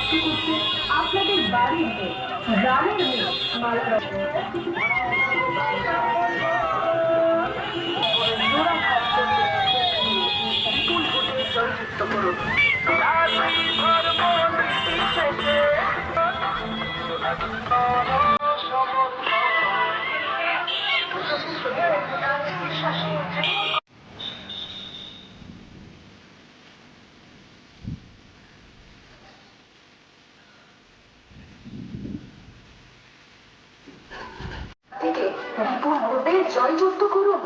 কষ্ট করছে আপনাদের বাড়ির মেয়ে, গ্রামের মেয়ে মালা বিপুল ভোটে জয়যুক্ত করুন। বিপুল ভোটে জয়যুক্ত করুন।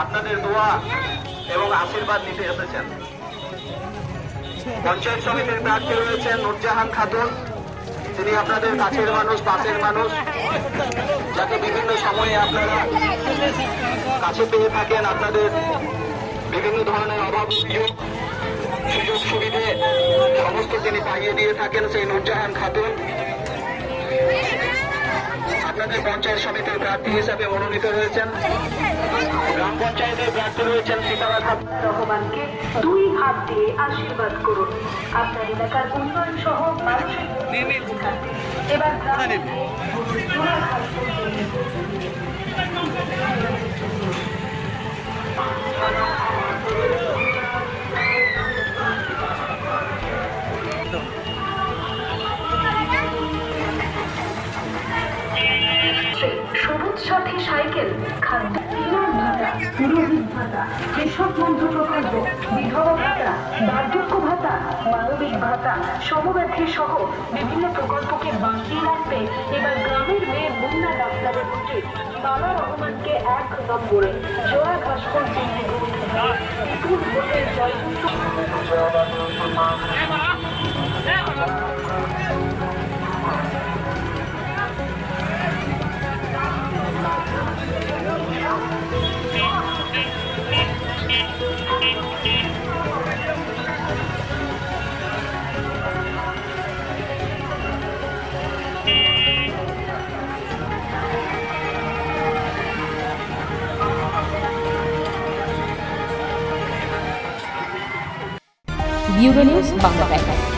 আপনাদের দোয়া এবং আশীর্বাদ নিতে এসেছেন। পঞ্চায়েত সমিতির প্রার্থী রয়েছেন নুরজাহান খাতুন। তিনি আপনাদের কাছের মানুষ, পাশের মানুষ, যাকে বিভিন্ন সময়ে আপনারা কাছে পেয়ে থাকেন। আপনাদের বিভিন্ন ধরনের অভাব সুযোগ সুবিধে সমস্ত তিনি পাইয়ে দিয়ে থাকেন। সেই নুরজাহান খাতুন আপনাদের পঞ্চায়েত সমিতির প্রার্থী হিসাবে মনোনীত হয়েছেন। গ্রাম পঞ্চায়েতের প্রার্থী রয়েছেন সীতারা রহমানকে 2 হাত দিয়ে আশীর্বাদ করুন। আপনার এলাকার উন্নয়ন সহ মানুষের এবার সবুজ সাথী সাইকেল, খাদ্য, ইনাম ভাতা, পুরোহিত ভাতা, কৃষক বন্ধু প্রকল্প, বিধবা ভাতা, বার্ধক্য ভাতা, মানবিক ভাতা, সমব্যাধি সহ বিভিন্ন প্রকল্পকে বাঁচিয়ে রাখতে এবার গ্রামের মেয়ে মুন্না ডাক্তারের ভোটে মালা রহমানকে 1 নম্বরে জোড়া ঘাসফুল চিহ্নে বিপুল ভোটে জয়যুক্ত। Bureau news Bangla Times.